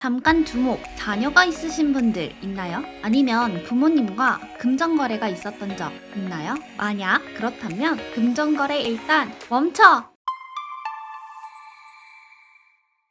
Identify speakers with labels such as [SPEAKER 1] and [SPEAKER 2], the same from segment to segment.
[SPEAKER 1] 잠깐 주목, 자녀가 있으신 분들 있나요? 아니면 부모님과 금전거래가 있었던 적 있나요? 만약 그렇다면 금전거래 일단 멈춰!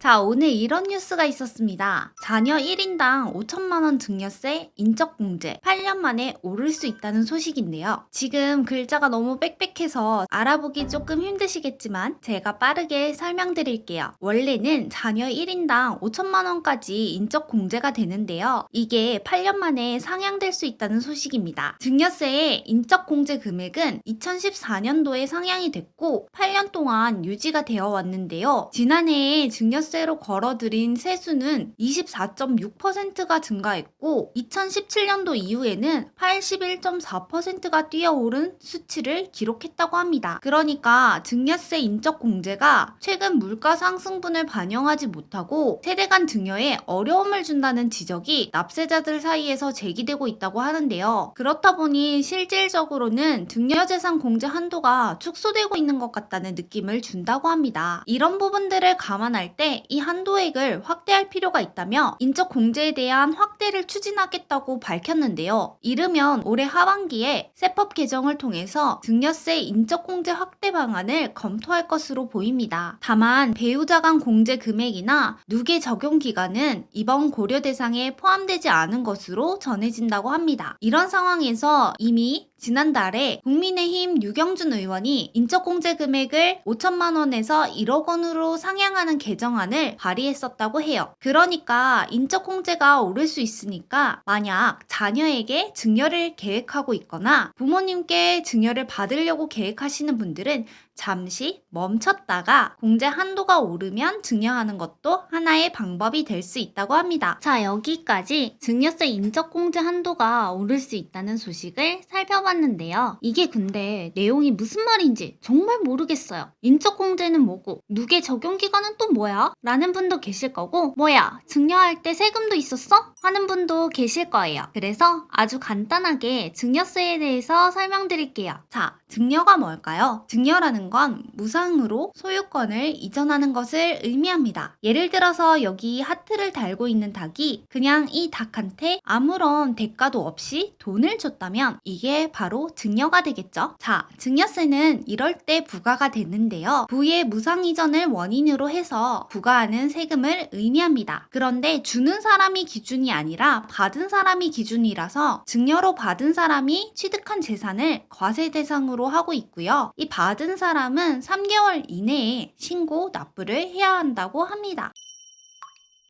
[SPEAKER 1] 자, 오늘 이런 뉴스가 있었습니다. 자녀 1인당 5천만 원 증여세 인적공제 8년 만에 오를 수 있다는 소식인데요. 지금 글자가 너무 빽빽해서 알아보기 조금 힘드시겠지만 제가 빠르게 설명드릴게요. 원래는 자녀 1인당 5천만 원까지 인적공제가 되는데요. 이게 8년 만에 상향될 수 있다는 소식입니다. 증여세의 인적공제 금액은 2014년도에 상향이 됐고 8년 동안 유지가 되어 왔는데요. 지난해에 증여세로 걸어들인 세수는 24.6%가 증가했고 2017년도 이후에는 81.4%가 뛰어오른 수치를 기록했다고 합니다. 그러니까 증여세 인적 공제가 최근 물가 상승분을 반영하지 못하고 세대 간 증여에 어려움을 준다는 지적이 납세자들 사이에서 제기되고 있다고 하는데요. 그렇다 보니 실질적으로는 증여재산 공제 한도가 축소되고 있는 것 같다는 느낌을 준다고 합니다. 이런 부분들을 감안할 때 이 한도액을 확대할 필요가 있다며 인적 공제에 대한 확대를 추진하겠다고 밝혔는데요. 이르면 올해 하반기에 세법 개정을 통해서 증여세 인적 공제 확대 방안을 검토할 것으로 보입니다. 다만 배우자 간 공제 금액이나 누계 적용 기간은 이번 고려 대상에 포함되지 않은 것으로 전해진다고 합니다. 이런 상황에서 이미 지난달에 국민의힘 유경준 의원이 인적공제 금액을 5천만 원에서 1억 원으로 상향하는 개정안을 발의했었다고 해요. 그러니까 인적공제가 오를 수 있으니까 만약 자녀에게 증여를 계획하고 있거나 부모님께 증여를 받으려고 계획하시는 분들은 잠시 멈췄다가 공제 한도가 오르면 증여하는 것도 하나의 방법이 될 수 있다고 합니다. 자, 여기까지 증여세 인적공제 한도가 오를 수 있다는 소식을 살펴봤는데요. 이게 근데 내용이 무슨 말인지 정말 모르겠어요. 인적공제는 뭐고 누계 적용기간은 또 뭐야? 라는 분도 계실 거고 뭐야 증여할 때 세금도 있었어? 하는 분도 계실 거예요. 그래서 아주 간단하게 증여세에 대해서 설명드릴게요. 자, 증여가 뭘까요? 증여라는 건 무상으로 소유권을 이전하는 것을 의미합니다. 예를 들어서 여기 하트를 달고 있는 닭이 그냥 이 닭한테 아무런 대가도 없이 돈을 줬다면 이게 바로 증여가 되겠죠. 자, 증여세는 이럴 때 부과가 되는데요. 부의 무상 이전을 원인으로 해서 부과하는 세금을 의미합니다. 그런데 주는 사람이 기준이 아니라 받은 사람이 기준이라서 증여로 받은 사람이 취득한 재산을 과세 대상으로 하고 있고요. 이 받은 사람은 3개월 이내에 신고 납부를 해야 한다고 합니다.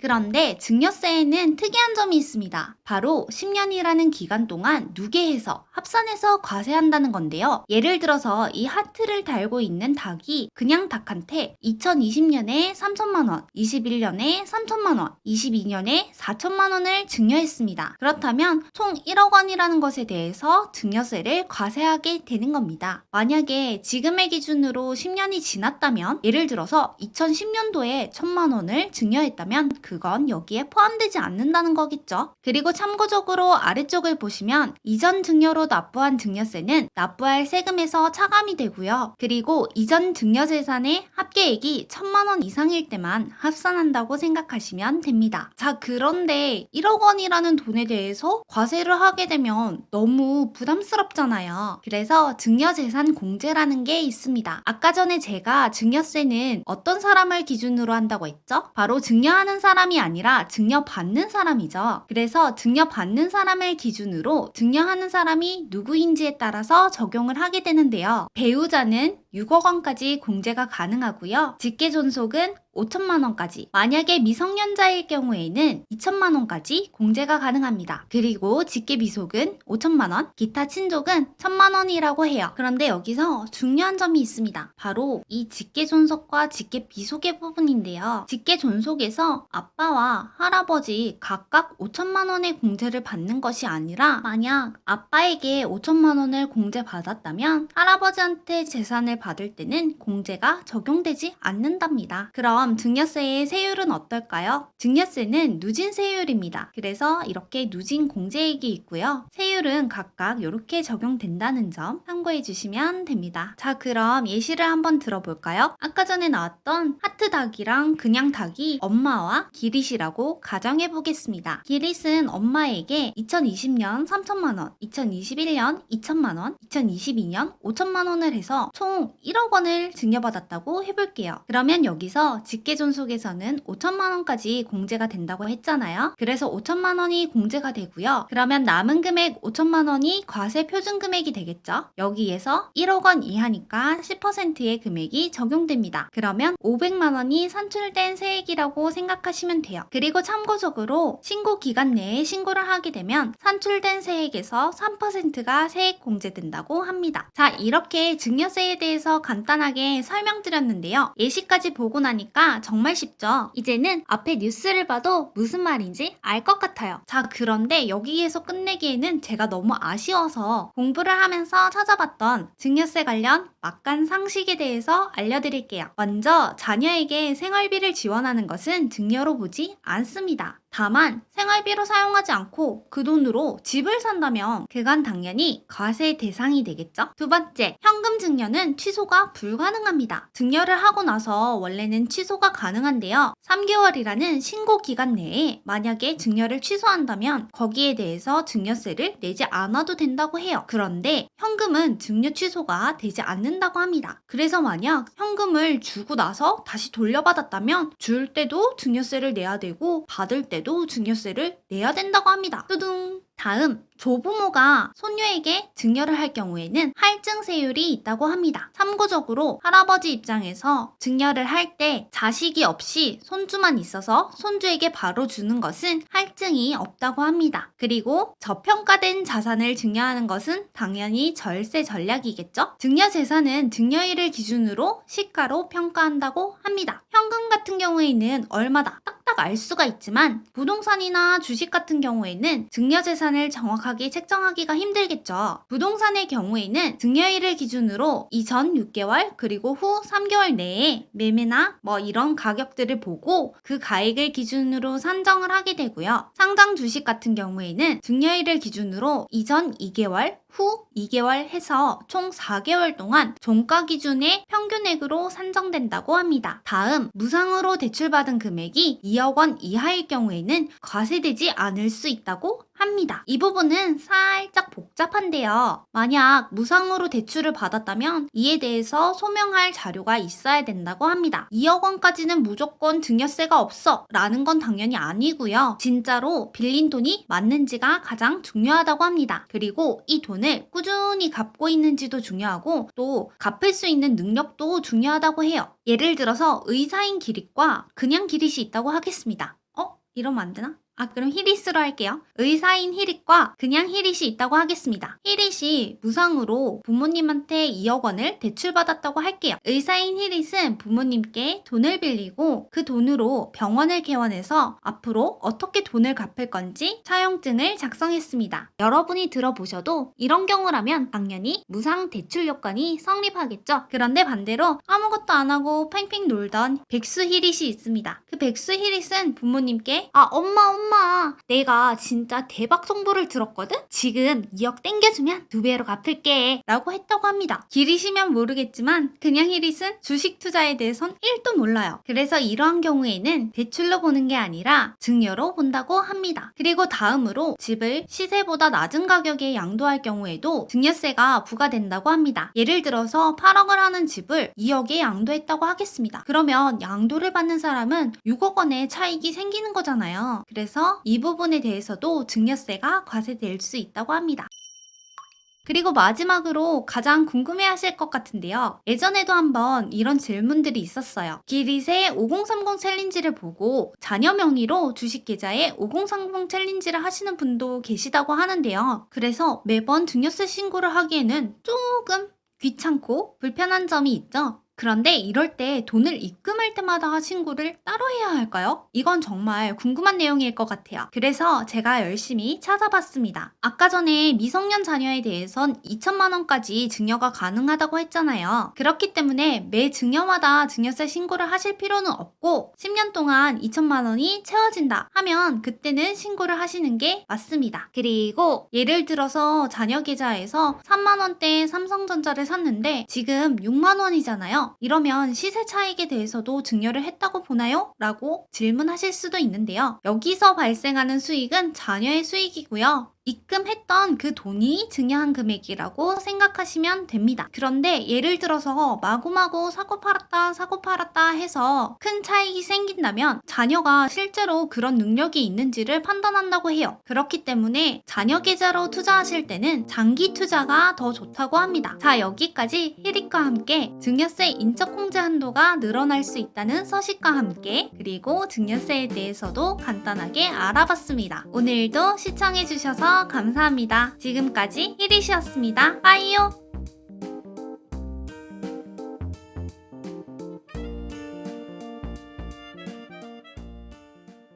[SPEAKER 1] 그런데 증여세에는 특이한 점이 있습니다. 바로 10년이라는 기간 동안 누계해서 합산해서 과세한다는 건데요. 예를 들어서 이 하트를 달고 있는 닭이 그냥 닭한테 2020년에 3천만 원, 21년에 3천만 원, 22년에 4천만 원을 증여했습니다. 그렇다면 총 1억 원이라는 것에 대해서 증여세를 과세하게 되는 겁니다. 만약에 지금의 기준으로 10년이 지났다면 예를 들어서 2010년도에 1천만 원을 증여했다면 그건 여기에 포함되지 않는다는 거겠죠. 그리고 참고적으로 아래쪽을 보시면 이전 증여로 납부한 증여세는 납부할 세금에서 차감이 되고요. 그리고 이전 증여재산의 합계액이 1천만 원 이상일 때만 합산한다고 생각하시면 됩니다. 자, 그런데 1억 원이라는 돈에 대해서 과세를 하게 되면 너무 부담스럽잖아요. 그래서 증여재산 공제라는 게 있습니다. 아까 전에 제가 증여세는 어떤 사람을 기준으로 한다고 했죠? 바로 증여하는 사람이 아니라 증여받는 사람이죠. 그래서 증여받는 사람을 기준으로 증여하는 사람이 누구인지에 따라서 적용을 하게 되는데요. 배우자는 6억 원까지 공제가 가능하고요. 직계존속은 5천만 원까지, 만약에 미성년자일 경우에는 2천만 원까지 공제가 가능합니다. 그리고 직계비속은 5천만 원, 기타 친족은 1천만 원이라고 해요. 그런데 여기서 중요한 점이 있습니다. 바로 이 직계존속과 직계비속의 부분인데요. 직계존속에서 아빠와 할아버지 각각 5천만 원의 공제를 받는 것이 아니라 만약 아빠에게 5천만 원을 공제받았다면 할아버지한테 재산을 받을 때는 공제가 적용되지 않는답니다. 그럼 그럼 증여세의 세율은 어떨까요? 증여세는 누진 세율입니다. 그래서 이렇게 누진 공제액이 있고요. 세율은 각각 이렇게 적용된다는 점 참고해 주시면 됩니다. 자, 그럼 예시를 한번 들어볼까요? 아까 전에 나왔던 하트 닭이랑 그냥 닭이 엄마와 기릿이라고 가정해 보겠습니다. 기릿은 엄마에게 2020년 3천만 원, 2021년 2천만 원, 2022년 5천만 원을 해서 총 1억 원을 증여받았다고 해볼게요. 그러면 여기서 직계존속에서는 5천만 원까지 공제가 된다고 했잖아요. 그래서 5천만 원이 공제가 되고요. 그러면 남은 금액 5천만 원이 과세 표준 금액이 되겠죠. 여기에서 1억 원 이하니까 10%의 금액이 적용됩니다. 그러면 500만 원이 산출된 세액이라고 생각하시면 돼요. 그리고 참고적으로 신고 기간 내에 신고를 하게 되면 산출된 세액에서 3%가 세액 공제된다고 합니다. 자, 이렇게 증여세에 대해서 간단하게 설명드렸는데요. 예시까지 보고 나니까 정말 쉽죠? 이제는 앞에 뉴스를 봐도 무슨 말인지 알 것 같아요. 자, 그런데 여기에서 끝내기에는 제가 너무 아쉬워서 공부를 하면서 찾아봤던 증여세 관련 막간 상식에 대해서 알려드릴게요. 먼저 자녀에게 생활비를 지원하는 것은 증여로 보지 않습니다. 다만 생활비로 사용하지 않고 그 돈으로 집을 산다면 그건 당연히 과세 대상이 되겠죠. 두 번째, 현금 증여는 취소가 불가능합니다. 증여를 하고 나서 원래는 취소가 가능한데요. 3개월이라는 신고 기간 내에 만약에 증여를 취소한다면 거기에 대해서 증여세를 내지 않아도 된다고 해요. 그런데 현금은 증여 취소가 되지 않는다고 합니다. 그래서 만약 현금을 주고 나서 다시 돌려받았다면 줄 때도 증여세를 내야 되고 받을 때도 증여세를 내야 된다고 합니다. 뚜둥! 다음, 조부모가 손녀에게 증여를 할 경우에는 할증세율이 있다고 합니다. 참고적으로 할아버지 입장에서 증여를 할 때 자식이 없이 손주만 있어서 손주에게 바로 주는 것은 할증이 없다고 합니다. 그리고 저평가된 자산을 증여하는 것은 당연히 절세 전략이겠죠? 증여재산은 증여일을 기준으로 시가로 평가한다고 합니다. 현금 같은 경우에는 얼마다 딱딱 알 수가 있지만 부동산이나 주식 같은 경우에는 증여재산을 정확하게 책정하기가 힘들겠죠. 부동산의 경우에는 증여일을 기준으로 이전 6개월 그리고 후 3개월 내에 매매나 이런 가격들을 보고 그 가액을 기준으로 산정을 하게 되고요. 상장 주식 같은 경우에는 증여일을 기준으로 이전 2개월 후 2개월 해서 총 4개월 동안 종가 기준의 평균액으로 산정된다고 합니다. 다음, 무상으로 대출받은 금액이 2억 원 이하일 경우에는 과세되지 않을 수 있다고 합니다. 이 부분은 살짝 복잡한데요. 만약 무상으로 대출을 받았다면 이에 대해서 소명할 자료가 있어야 된다고 합니다. 2억 원까지는 무조건 증여세가 없어 라는 건 당연히 아니고요. 진짜로 빌린 돈이 맞는지가 가장 중요하다고 합니다. 그리고 이 돈을 꾸준히 갚고 있는지도 중요하고 또 갚을 수 있는 능력도 중요하다고 해요. 예를 들어서 의사인 기릿과 그냥 기릿이 있다고 하겠습니다. 이러면 안 되나? 그럼 히릿으로 할게요. 의사인 히릿과 그냥 히릿이 있다고 하겠습니다. 히릿이 무상으로 부모님한테 2억 원을 대출받았다고 할게요. 의사인 히릿은 부모님께 돈을 빌리고 그 돈으로 병원을 개원해서 앞으로 어떻게 돈을 갚을 건지 차용증을 작성했습니다. 여러분이 들어보셔도 이런 경우라면 당연히 무상 대출 요건이 성립하겠죠. 그런데 반대로 아무것도 안 하고 팽팽 놀던 백수 히릿이 있습니다. 그 백수 히릿은 부모님께 엄마 내가 진짜 대박 정보를 들었거든? 지금 2억 땡겨주면 2배로 갚을게 라고 했다고 합니다. 기릿이면 모르겠지만 그냥 히릿은 주식 투자에 대해선 1도 몰라요. 그래서 이러한 경우에는 대출로 보는 게 아니라 증여로 본다고 합니다. 그리고 다음으로 집을 시세보다 낮은 가격에 양도할 경우에도 증여세가 부과된다고 합니다. 예를 들어서 8억을 하는 집을 2억에 양도했다고 하겠습니다. 그러면 양도를 받는 사람은 6억 원의 차익이 생기는 거잖아요. 그래서 이 부분에 대해서도 증여세가 과세될 수 있다고 합니다. 그리고 마지막으로 가장 궁금해하실 것 같은데요. 예전에도 한번 이런 질문들이 있었어요. 기릿의 5030 챌린지를 보고 자녀 명의로 주식 계좌에 5030 챌린지를 하시는 분도 계시다고 하는데요. 그래서 매번 증여세 신고를 하기에는 조금 귀찮고 불편한 점이 있죠. 그런데 이럴 때 돈을 입금할 때마다 신고를 따로 해야 할까요? 이건 정말 궁금한 내용일 것 같아요. 그래서 제가 열심히 찾아봤습니다. 아까 전에 미성년 자녀에 대해선 2천만 원까지 증여가 가능하다고 했잖아요. 그렇기 때문에 매 증여마다 증여세 신고를 하실 필요는 없고 10년 동안 2천만 원이 채워진다 하면 그때는 신고를 하시는 게 맞습니다. 그리고 예를 들어서 자녀 계좌에서 3만 원대 삼성전자를 샀는데 지금 6만 원이잖아요. 이러면 시세 차익에 대해서도 증여를 했다고 보나요? 라고 질문하실 수도 있는데요. 여기서 발생하는 수익은 자녀의 수익이고요. 입금했던 그 돈이 증여한 금액이라고 생각하시면 됩니다. 그런데 예를 들어서 마구마구 사고 팔았다 해서 큰 차익이 생긴다면 자녀가 실제로 그런 능력이 있는지를 판단한다고 해요. 그렇기 때문에 자녀 계좌로 투자하실 때는 장기 투자가 더 좋다고 합니다. 자, 여기까지 히릭과 함께 증여세 인적 공제 한도가 늘어날 수 있다는 서식과 함께 그리고 증여세에 대해서도 간단하게 알아봤습니다. 오늘도 시청해주셔서 감사합니다. 지금까지 히릿이었습니다. 빠이요!